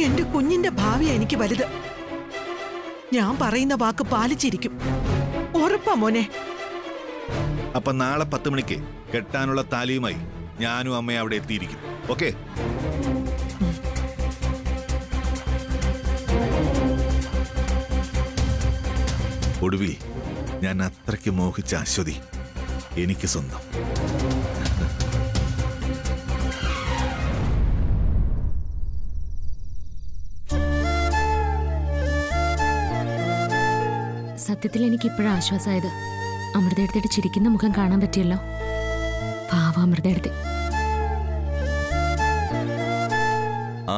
എന്റെ കുഞ്ഞിന്റെ ഭാവിയാ എനിക്ക് വലുത്. ഞാൻ പറയുന്ന വാക്ക് പാലിച്ചിരിക്കും. ഉറപ്പാ മോനെ. അപ്പൊ നാളെ 10 മണിക്ക് കെട്ടാനുള്ള താലിയുമായി ഞാനും അമ്മയും അവിടെ എത്തിയിരിക്കും. ഓക്കെ? ഒടുവിൽ ഞാൻ അത്രയ്ക്ക് മോഹിച്ച അശ്വതി എനിക്ക് സ്വന്തം. സത്യത്തിൽ എനിക്ക് ഇപ്പോഴാണ് ആശ്വാസമായത്. അമൃതയെടുത്തിട്ട് ചിരിക്കുന്ന മുഖം കാണാൻ പറ്റിയല്ലോ. പാവ അമൃതയെടുത്ത്.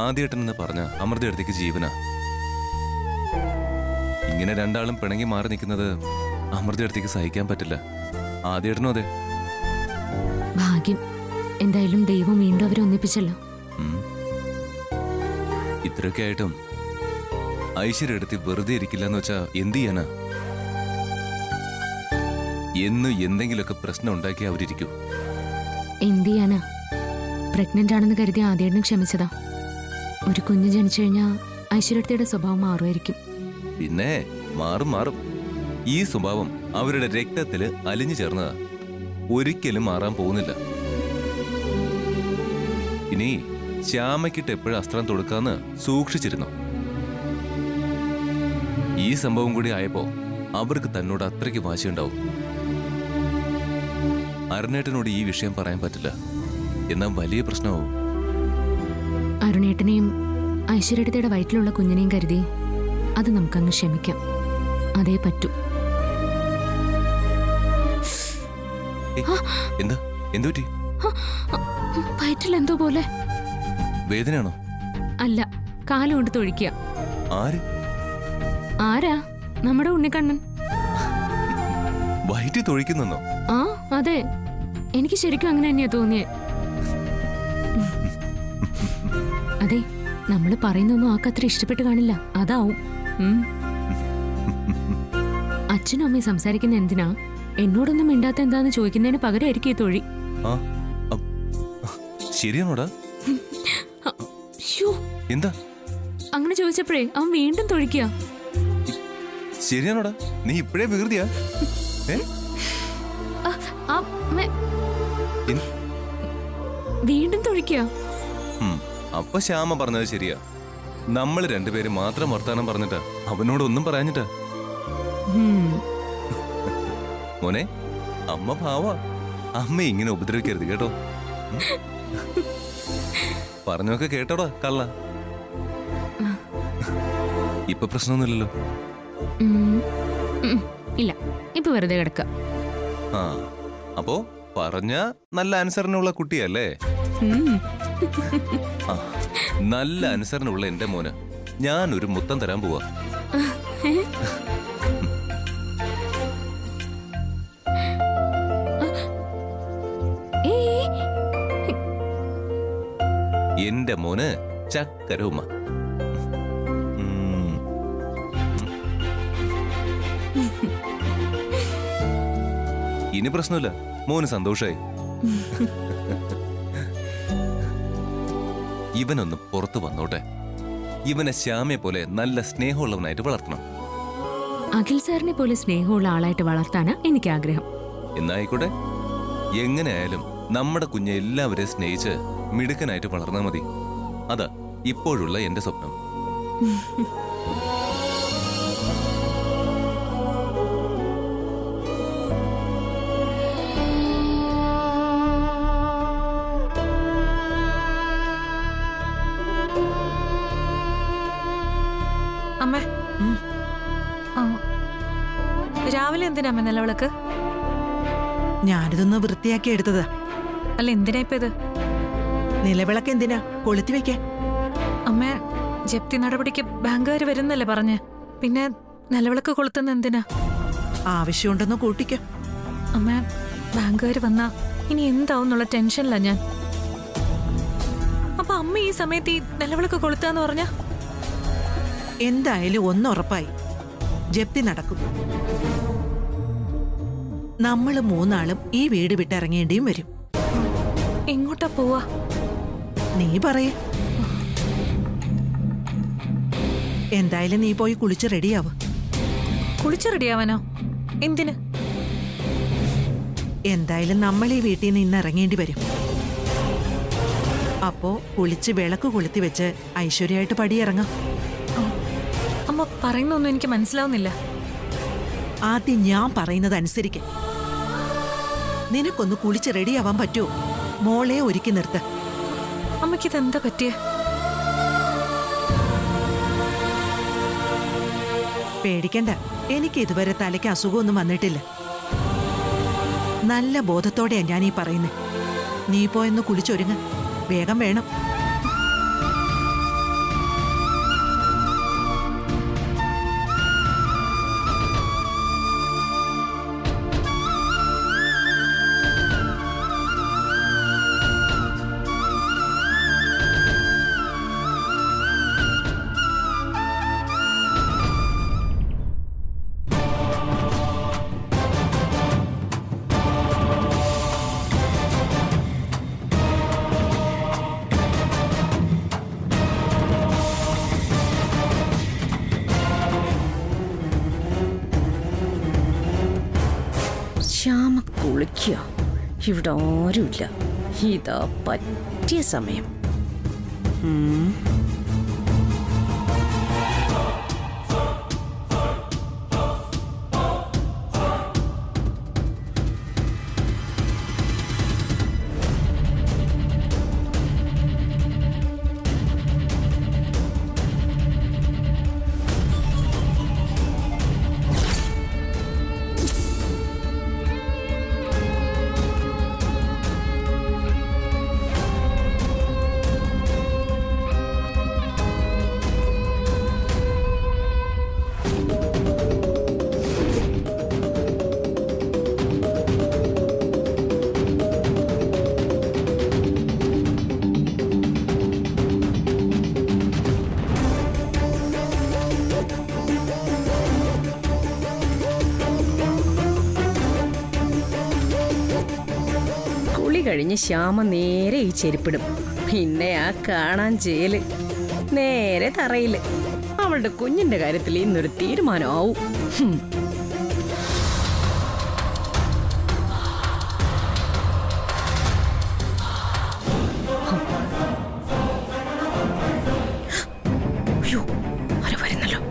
ആദ്യേട്ടനെന്ന് പറഞ്ഞ അമൃതയെടുത്തേക്ക് ജീവനാ. ഇങ്ങനെ രണ്ടാളും പിണങ്ങി മാറി നിൽക്കുന്നത് അമൃതയെടുത്തേക്ക് സഹിക്കാൻ പറ്റില്ല. ആദ്യേട്ടനും അതെ. ഭാഗ്യം. എന്തായാലും ദൈവം വീണ്ടും അവരെ ഒന്നിപ്പിച്ചല്ലോ. ഇത്രയൊക്കെ ആയിട്ടും ഐശ്വര്യ എടുത്ത് വെറുതെ ഇരിക്കില്ല എന്ന് വെച്ചാ എന്ത് ചെയ്യാനാ? എന്നും എന്തെങ്കിലുമൊക്കെ പ്രശ്നം ഉണ്ടാക്കി അവരിയ്ക്കൂ. എന്ത് ചെയ്യാനാ? പ്രഗ്നന്റ് ആണെന്ന് കരുതി ആദ്യേട്ടനും ക്ഷമിച്ചതാ. ഒരു കുഞ്ഞ് ജനിച്ചു കഴിഞ്ഞാൽ ഐശ്വര്യയുടെ സ്വഭാവം മാറുമായിരിക്കും. പിന്നെ മാറും മാറും. ഈ സ്വഭാവം അവരുടെ രക്തത്തില് അലിഞ്ഞു ചേർന്നതാ. ഒരിക്കലും മാറാൻ പോകുന്നില്ല. ഇനി ശ്യാമയ്ക്കിട്ട് എപ്പോഴും അസ്ത്രം തൊടുക്കാന്ന് സൂക്ഷിച്ചിരുന്നു. ഈ സംഭവം കൂടി ആയപ്പോ അവർക്ക് തന്നോട് അത്രയ്ക്ക് വാശിയുണ്ടാവും. അരുണേട്ടനോട് ഈ വിഷയം പറയാൻ പറ്റില്ല. എന്നാൽ വലിയ പ്രശ്നമാവും. അരുണേട്ടനെയും ഐശ്വര്യയുടെ വയറ്റിലുള്ള കുഞ്ഞിനെയും കരുതി അത് നമുക്കങ്ങ് ക്ഷമിക്കാം. അതേ പറ്റൂ. എന്താ എന്തു പറ്റി? വയറ്റിൽ എന്തോ പോലെ. വേദനയാണോ? അല്ല, കാലുകൊണ്ട് തൊഴിക്കുക. ആര്? ആരാ? നമ്മുടെ ഉണ്ണിക്കണ്ണൻ. വയറ്റിൽ തൊഴിക്കുന്നോ? ആ അതെ, എനിക്ക് ശരിക്കും അങ്ങനെ തന്നെയാ തോന്നിയേ. അതെ, നമ്മള് പറയുന്നൊന്നും ആക്കത്ര ഇഷ്ടപ്പെട്ട് കാണില്ല. അതാവും. അച്ഛനും അമ്മയും സംസാരിക്കുന്ന എന്തിനാ? എന്നോടൊന്നും മിണ്ടാത്ത എന്താന്ന് ചോദിക്കുന്നതിന് പകരമായിരിക്കും ഈ തൊഴി. ശരിയാണോടാ? എന്താ അങ്ങനെ ചോദിച്ചപ്പോഴേ അവൻ വീണ്ടും തൊഴിക്കുക. ശരിയാണോടാ? നീ ഇപ്പഴേ വികൃതിയാ? വീണ്ടും തൊഴിക്കുക. അപ്പൊ ശ്യാമ പറഞ്ഞത് ശരിയാ. നമ്മൾ രണ്ടുപേരും മാത്രം വർത്താനം പറഞ്ഞിട്ടാ അവനോടൊന്നും പറയാഞ്ഞിട്ടാ. മോനെ, അമ്മ ഭാവാ. അമ്മ ഇങ്ങനെ ഉപദ്രവിക്കരുത് കേട്ടോ. പറഞ്ഞൊക്കെ കേട്ടോടാ കള്ള. ഇപ്പൊ പ്രശ്നമൊന്നുമില്ലല്ലോ. ഇല്ല, ഇപ്പൊ വെറുതെ കിടക്ക. ആ, അപ്പോ പറഞ്ഞ നല്ല അനുസരണയുള്ള കുട്ടിയല്ലേ? ആ, നല്ല അനുസരണയുള്ള എന്റെ മോന് ഞാനൊരു മുത്തം തരാൻ പോവാ. എന്റെ മോന് ചക്കര ഉമ്മ. ഇനി പ്രശ്നമില്ല, മോന് സന്തോഷായി. ഇവനൊന്ന് പുറത്തു വന്നോട്ടെ. ഇവനെ ശ്യാമയെ പോലെ നല്ല സ്നേഹമുള്ളവനായിട്ട് വളർത്തണം. അഖിൽ സാറിനെ പോലെ സ്നേഹമുള്ള ആളായിട്ട് വളർത്താനാ എനിക്ക് ആഗ്രഹം. എന്നായിക്കോട്ടെ. എങ്ങനെയായാലും നമ്മുടെ കുഞ്ഞെ എല്ലാവരെയും സ്നേഹിച്ച് മിടുക്കനായിട്ട് വളർന്നാൽ മതി. അതാ ഇപ്പോഴുള്ള എന്റെ സ്വപ്നം. അമ്മ, രാവിലെ എന്തിനാ അമ്മ നിലവിളക്ക്? ഞാനിതൊന്ന് വൃത്തിയാക്കി എടുത്തതാ. അല്ല, എന്തിനാ ഇപ്പൊ ഇത്? നിലവിളക്ക് എന്തിനാ കൊളുത്തി വെക്കാൻ? അമ്മ, ജപ്തി നടപടിക്ക് ബാങ്കുകാർ വരുന്നല്ലേ പറഞ്ഞ്. പിന്നെ നിലവിളക്ക് കൊളുത്തുന്ന എന്തിനാ? ആവശ്യമുണ്ടെന്ന് കൂട്ടിക്കോ. അമ്മ, ബാങ്കുകാർ വന്നാ ഇനി എന്താവുന്നുള്ള ടെൻഷനില്ല ഞാൻ. അപ്പൊ അമ്മ ഈ സമയത്ത് ഈ നിലവിളക്ക് കൊളുത്താന്ന് പറഞ്ഞ? എന്തായാലും ഒന്നുറപ്പായി, ജപ്തി നടക്കും. നമ്മള് മൂന്നാളും ഈ വീട് വിട്ടിറങ്ങേണ്ടിയും വരും. എങ്ങോട്ടാ പോവാ? നീ പറയേ. എന്തായാലും നീ പോയി കുളിച്ച് റെഡിയാവ്. കുളിച്ച് റെഡിയാവാനോ? എന്തിന്? എന്തായാലും നമ്മൾ ഈ വീട്ടിൽ നിന്ന് ഇന്ന് ഇറങ്ങേണ്ടി വരും. അപ്പോ കുളിച്ച് വിളക്ക് കൊളുത്തി വെച്ച് ഐശ്വര്യമായിട്ട് പടിയിറങ്ങാം. അമ്മ പറയുന്നൊന്നും എനിക്ക് മനസ്സിലാവുന്നില്ല. ആദ്യം ഞാൻ പറയുന്നത് അനുസരിക്ക്. നിനക്കൊന്ന് കുളിച്ച് റെഡിയാവാൻ പറ്റുമോ? മോളെ ഒരുക്കി നിർത്ത്. അമ്മയ്ക്കിതെന്താ പറ്റിയ? പേടിക്കണ്ട, എനിക്ക് ഇതുവരെ തലയ്ക്ക് അസുഖമൊന്നും വന്നിട്ടില്ല. നല്ല ബോധത്തോടെയാ ഞാൻ ഈ പറയുന്നത്. നീ പോയെന്ന് കുളിച്ചൊരുങ്ങ, വേഗം വേണം. ശ്യാമ കുളിക്കുക. ഇവിടെ ആരുമില്ല. ഇതാ പറ്റിയ സമയം. കഴിഞ്ഞ് ശ്യാമ നേരെ ഈ ചെരുപ്പിടും. പിന്നെ ആ കാണാൻ ജയില് നേരെ തറയില്. അവളുടെ കുഞ്ഞിന്റെ കാര്യത്തിൽ ഇന്നൊരു തീരുമാനമാവും. ആരോ വരുന്നല്ലോ.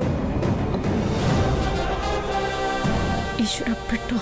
ഈശ്വരപ്പെട്ടോ.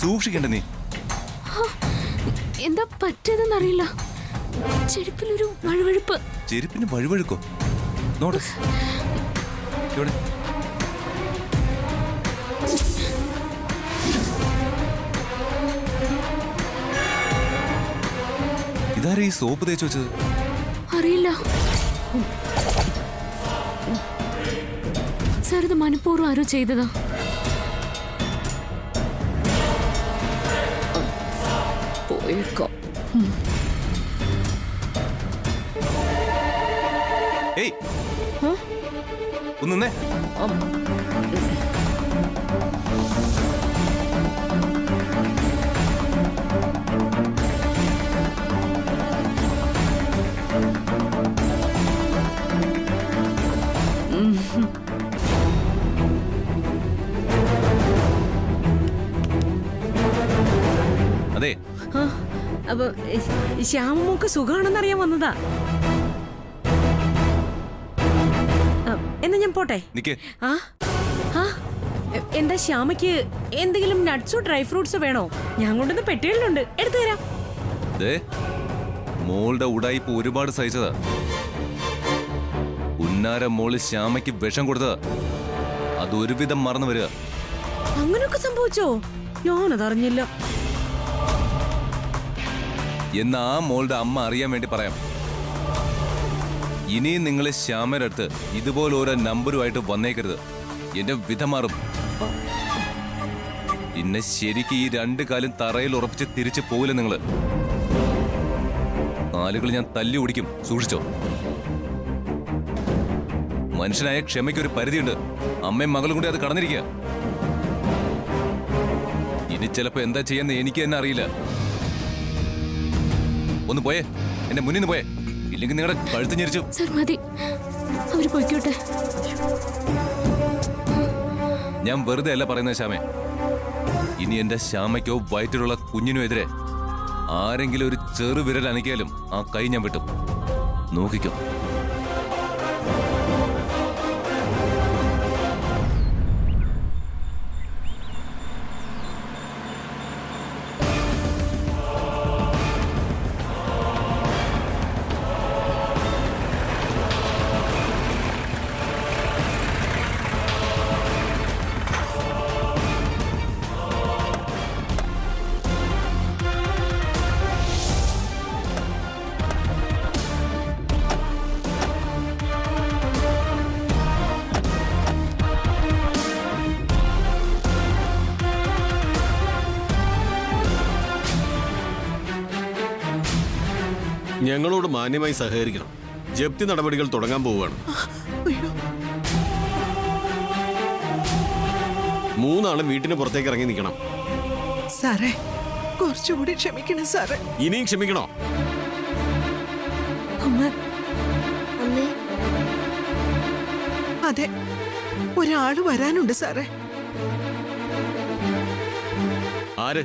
സൂക്ഷിക്കണ്ട. നീ എന്താ പറ്റിയതെന്നറിയില്ല. ചെരുപ്പിലൊരു വഴുവഴുപ്പ്. ചെരുപ്പിന് വഴുവഴുക്കോ? നോട്ട് ഇവിടെ. ഇതാരാ ഈ സോപ്പ് തേച്ച് വെച്ചത്? അറിയില്ല സാർ, ഇത് മനഃപൂർവ്വം ആരോ ചെയ്തതാ. പോയിക്കോ. ഏയ് ഒന്നേ. അതെ, അപ്പൊ ശ്യാമമ്മക്ക് സുഖാണെന്നറിയാൻ വന്നതാ. എന്നാ ഞാൻ പോട്ടെ. നിക്ക്. എന്താ ശ്യാമയ്ക്ക് എന്തെങ്കിലും നട്ട്സോ ഡ്രൈ ഫ്രൂട്ട്സോ വേണോ? ഞാൻ കൊണ്ടുവന്ന് പെട്ടികളിലുണ്ട്, എടുത്തു തരാം. മോളുടെ ഉടായിപ്പ് ഒരുപാട് സഹിച്ചതാ. ഉന്നാര മോള് ശ്യാമയ്ക്ക് വിഷം കൊടുത്തതാ. അതൊരുവിധം മറന്നു വരിക. അങ്ങനെയൊക്കെ സംഭവിച്ചോ? ഞാനതറിഞ്ഞില്ല. എന്ന് ആ മോളുടെ അമ്മ അറിയാൻ വേണ്ടി പറയാം. ഇനിയും നിങ്ങൾ ശ്യാമയുടെ അടുത്ത് ഇതുപോലെ ഓരോ നമ്പറുമായിട്ട് വന്നേക്കരുത്. എന്റെ വിധ മാറും. പിന്നെ ശരിക്ക് ഈ 2 കാലും തറയിൽ ഉറപ്പിച്ച് തിരിച്ചു പോകില്ല നിങ്ങള്. കാലുകൾ ഞാൻ തല്ലി ഓടിക്കും, സൂക്ഷിച്ചോ. മനുഷ്യനായ ക്ഷമയ്ക്കൊരു പരിധിയുണ്ട്. അമ്മയും മകളും കൂടി അത് കടന്നിരിക്കുക. ഇനി ചിലപ്പോ എന്താ ചെയ്യാന്ന് എനിക്ക് തന്നെ അറിയില്ല. ഒന്ന് പോയേ, എന്റെ മുന്നിൽ നിന്ന് പോയേ, ഇല്ലെങ്കിൽ നിങ്ങളുടെ കഴുത്ത് ഞെരിച്ചു. സർ മതി, അവര് പോയിക്കോട്ടെ. ഞാൻ വെറുതെ അല്ല പറയുന്നത് ശ്യാമേ. ഇനി എന്റെ ശ്യാമയ്ക്കോ വയറ്റിലുള്ള കുഞ്ഞിനോ എതിരെ ആരെങ്കിലും ഒരു ചെറു വിരൽ അനക്കിയാലും ആ കൈ ഞാൻ വിട്ടും. നോക്കിക്കോ. ഞങ്ങളോട് മാന്യമായി സഹകരിക്കണം. ജപ്തി നടപടികൾ തുടങ്ങാൻ പോവുകയാണ്. അയ്യോ, 3 ആളും വീട്ടിന് പുറത്തേക്ക് ഇറങ്ങി നിൽക്കണം. സാറേ കുറച്ചുകൂടി ക്ഷമിക്കണം സാറേ. ഇനിയും ക്ഷമിക്കണോ? അമ്മ, അതെ, ഒരാള് വരാനുണ്ട് സാറേ. ആര്?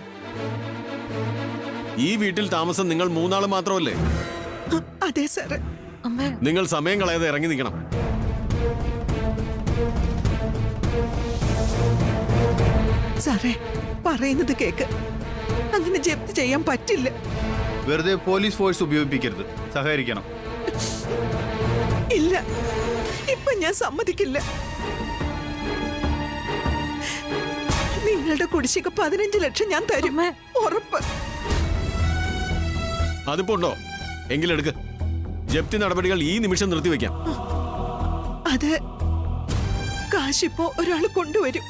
ഈ വീട്ടിൽ താമസം നിങ്ങൾ 3 ആള് മാത്രമല്ലേ? അതെ സാറേ. അമ്മ, നിങ്ങൾ സമയം കളയാതെ ഇറങ്ങി നിൽക്കണം. സാറേ പറയുന്നത് കേക്ക്. അങ്ങനെ ജപ്തി ചെയ്യാൻ പറ്റില്ല. വെറുതെ പോലീസ് ഫോഴ്സ് ഉപയോഗിപ്പിക്കരുത്. സഹകരിക്കണം. ഇല്ല, ഇപ്പൊ ഞാൻ സമ്മതിക്കില്ല. നിങ്ങളുടെ കുടിശ്ശിക 15 ലക്ഷം ഞാൻ തരും. അമ്മേ. ഉറപ്പ്. അതിപ്പോ ഉണ്ടോ? എങ്കിലെടുക്ക്. ജപ്തി നടപടികൾ ഈ നിമിഷം നിർത്തിവെക്കാം. അത് കാശിപ്പോ ഒരാൾ കൊണ്ടുവരും.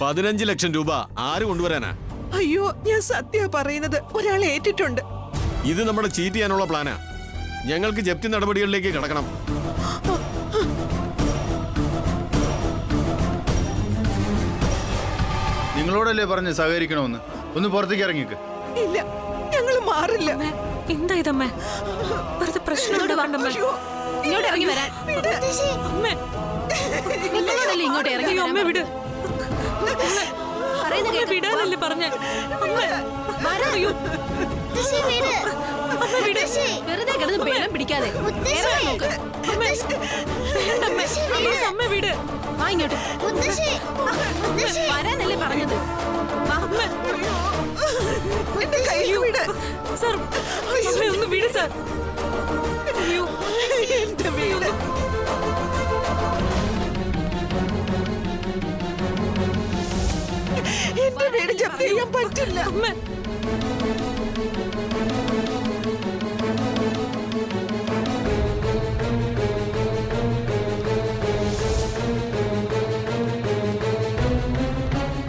15 ലക്ഷം രൂപ ആര് കൊണ്ടുവരാനാ? അയ്യോ, ഞാൻ സത്യ പറയുന്നത്. ഒരാൾ ഏറ്റിട്ടുണ്ട്. ഇത് നമ്മുടെ ചീറ്റ് ചെയ്യാനുള്ള പ്ലാനാ. ഞങ്ങൾക്ക് ജപ്തി നടപടികളിലേക്ക് കടക്കണം. നിങ്ങളോടല്ലേ പറഞ്ഞ് സഹകരിക്കണമെന്ന്. ഒന്ന് പുറത്തേക്ക് ഇറങ്ങിക്ക്. ഇല്ല, ഞങ്ങൾ മാറില്ല. അമ്മ, എന്താ ഇതമ്മേ? വെറുതെ പ്രശ്നം ഉണ്ടാക്കണ്ടമ്മേ. അയ്യോ, ഇങ്ങോട്ട് ഇറങ്ങി വരാൻ. വിട്. അമ്മേ, നിങ്ങളോടല്ലേ ഇങ്ങോട്ട് ഇറങ്ങി അയ്യോ, വരാൻ അമ്മ വിട്. പറയുന്ന അമ്മ വിടാനല്ലേ പറഞ്ഞേ? അമ്മ, അയ്യോ, അമ്മ വിട്. വെറുതെ കിടന്ന് പേരം പിടിക്കാതെ ഇറങ്ങാൻ നോക്ക്. വേണ്ടമ്മേ, please, അമ്മ വിട്. വാ ഇങ്ങോട്ട്. വരാനല്ലേ പറഞ്ഞത്? വാ. എന്റെ കൈ വിട്. സർ, അമ്മ ഒന്ന് വിട് സർ. അയ്യോ, എന്റെ വീട്. എന്റെ വീട് ജപ്തി ചെയ്യാൻ പറ്റില്ല. അമ്മ,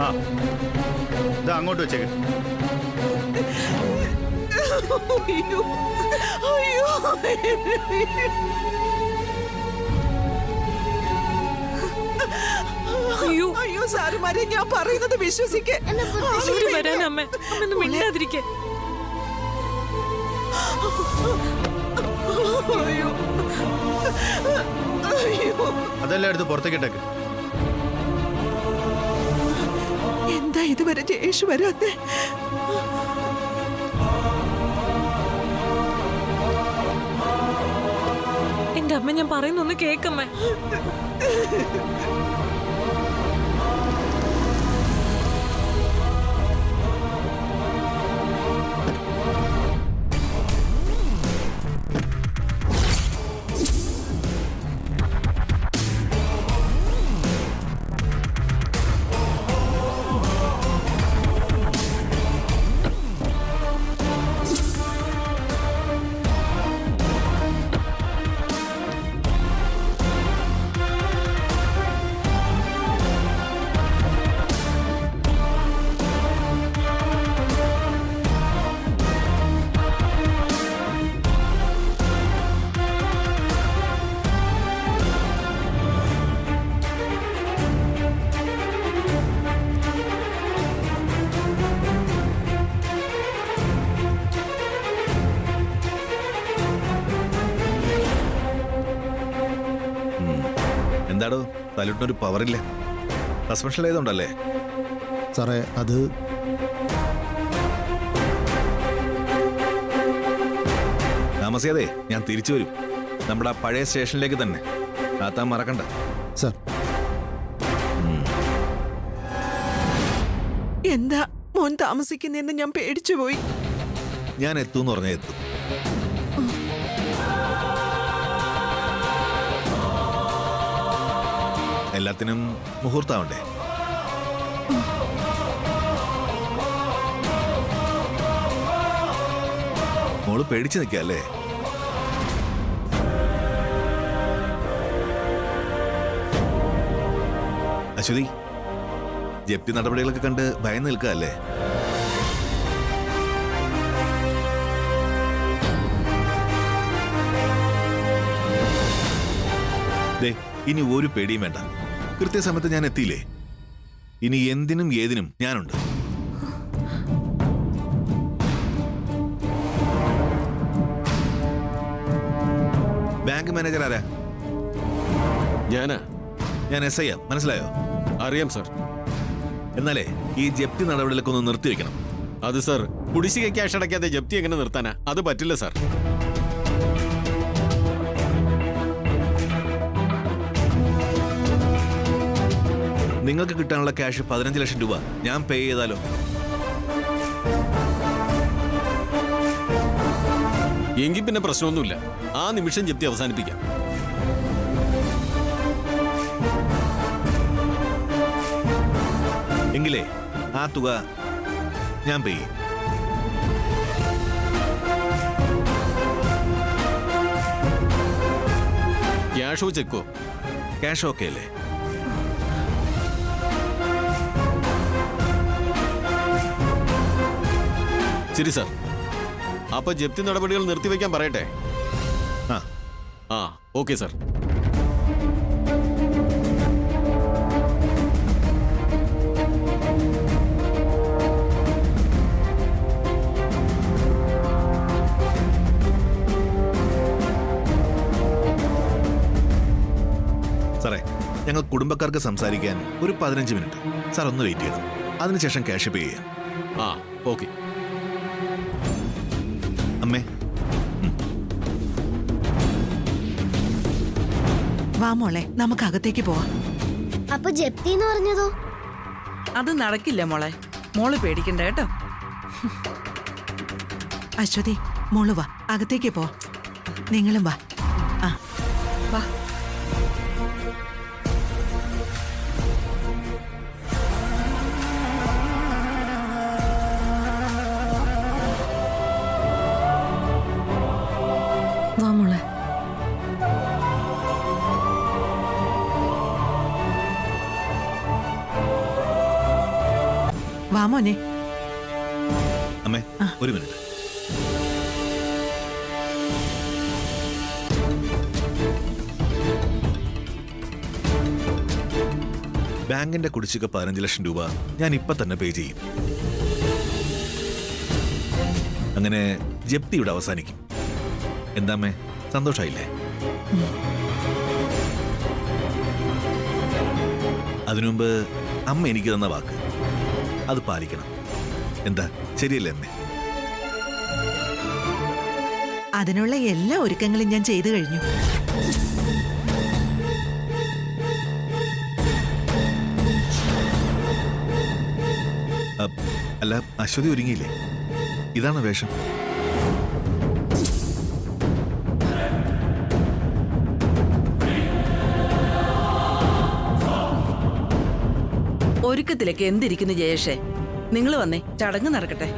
ആ, ഇതാ അങ്ങോട്ട് വെച്ചേക്ക്. അയ്യോ, അയ്യോ, എന്റെ വീട്. അയ്യോ, അയ്യോ സാറുമാരെ, ഞാൻ പറയുന്നത് വിശ്വസിക്കേ. ഇങ്ങോട്ട് വരാൻ അമ്മ. അമ്മ ഒന്ന് മിണ്ടാതിരിക്കെ. അയ്യോ, അയ്യോ, അതെല്ലാം എടുത്ത് പുറത്തേക്ക് ഇട്ടേക്ക്. എന്താ ഇതുവരെ ജയേഷ് വരാത്തെ? എന്റെ അമ്മ, ഞാൻ പറയുന്നൊന്ന് കേക്കമ്മേ. എന്താടോ സല്യൂട്ടിനൊരു പവറില്ല? സസ്പെൻഷൻ ആയതുകൊണ്ടല്ലേ? സാറേ അത് താമസിയാതെ ഞാൻ തിരിച്ചു വരും. നമ്മുടെ ആ പഴയ സ്റ്റേഷനിലേക്ക് തന്നെ. താൻ മറക്കണ്ട. സാർ എന്താ മോൻ താമസിക്കുന്നെന്ന് ഞാൻ പേടിച്ചു പോയി. ഞാൻ എത്തൂന്ന് പറഞ്ഞാൽ എത്തും. എല്ലാത്തിനും മുഹൂർത്താവണ്ടേ? മോള് പേടിച്ചു നിൽക്കല്ലേ? അശ്വതി, ജപ്തി നടപടികളൊക്കെ കണ്ട് ഭയന്ന് നിൽക്കല്ലേ? ദേ, ഇനി ഒരു പേടിയും വേണ്ട. കൃത്യസമയത്ത് ഞാൻ എത്തിയില്ലേ? ഇനി എന്തിനും ഏതിനും ഞാനുണ്ട്. ബാങ്ക് മാനേജർ ആരാ? ഞാനാ. ഞാൻ SI ആ. മനസ്സിലായോ? അറിയാം സാർ. എന്നാലേ ഈ ജപ്തി നടപടികളൊക്കെ ഒന്ന് നിർത്തിവെക്കണം. അത് സാർ, കുടിശ്ശിക ക്യാഷ് അടയ്ക്കാതെ ജപ്തി എങ്ങനെ നിർത്താനാ? അത് പറ്റില്ല സാർ. നിങ്ങൾക്ക് കിട്ടാനുള്ള ക്യാഷ് 15 ലക്ഷം രൂപ ഞാൻ പേ ചെയ്താലോ? എങ്കിൽ പിന്നെ പ്രശ്നമൊന്നുമില്ല. ആ നിമിഷം ജപ്തി അവസാനിപ്പിക്കാം. എങ്കിലേ ആ തുക ഞാൻ പേ ചെയ്യും. ക്യാഷോ ചെക്കോ? ക്യാഷ് ഓക്കെ അല്ലേ? ശരി സാർ. അപ്പൊ ജപ്തി നടപടികൾ നിർത്തിവെക്കാൻ പറയട്ടെ? ആ ഓക്കെ സാർ. സാറേ, ഞങ്ങൾ കുടുംബക്കാർക്ക് സംസാരിക്കാൻ ഒരു 15 മിനിറ്റ്. സാർ ഒന്ന് വെയിറ്റ് ചെയ്യണം. അതിനുശേഷം ക്യാഷ് പേ ചെയ്യാം. ആ ഓക്കെ. അമ്മേ, വാ മോളെ, നമുക്ക് അകത്തേക്ക് പോവാം. അപ്പൊ ജപ്തി എന്ന് പറഞ്ഞതോ? അത് നടക്കില്ല മോളെ. മോള് പേടിക്കണ്ട കേട്ടോ. അശ്വതി, മോള് വാ, അകത്തേക്ക് പോ. നിങ്ങളും വാ. ആ വാ. വാ മോളെ. വാ മോനെ. അമ്മേ, ഒരു മിനിറ്റ്. ബാങ്കിന്റെ കുടിശ്ശിക 15 ലക്ഷം രൂപ ഞാൻ ഇപ്പൊ തന്നെ പേ ചെയ്യും. അങ്ങനെ ജപ്തി ഇവിടെ അവസാനിക്കും. എന്താമ്മേ, സന്തോഷായില്ലേ? അതിനുമുമ്പ് അമ്മ എനിക്ക് തന്ന വാക്ക് അത് പാലിക്കണം. എന്താ, ശരിയല്ലേ അമ്മേ? അതിനുള്ള എല്ലാ ഒരുക്കങ്ങളും ഞാൻ ചെയ്തു കഴിഞ്ഞു. അല്ല, അശ്വതി ഒരുങ്ങിയില്ലേ? ഇതാണ് വേഷം. ഒരുക്കത്തിലേക്ക് എന്തിരിക്കുന്നു ജയേഷേ? നിങ്ങൾ വന്നേ, ചടങ്ങ് നടക്കട്ടെ.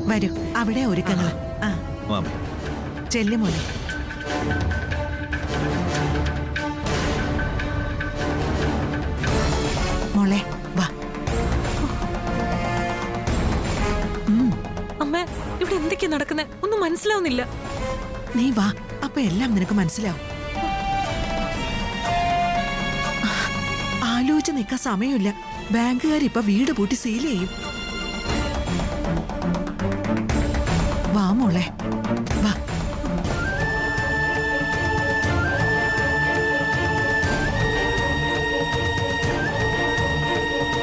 വരൂ, അവിടെ ഒരുക്കങ്ങൾ. ആ മാമി, ചെല്ലു മോനെ. മോളെ വാ. അമ്മ, ഇവിടെ എന്തൊക്കെയാ നടക്കുന്നത്? ഒന്നും മനസ്സിലാവുന്നില്ല. നീ വാ, അപ്പൊ എല്ലാം നിനക്ക് മനസ്സിലാവും. ആലോചിച്ച് നിൽക്കാൻ സമയമില്ല. ബാങ്കുകാർ ഇപ്പൊ വീട് പൂട്ടി സീൽ ചെയ്യും. വാ മോളെ.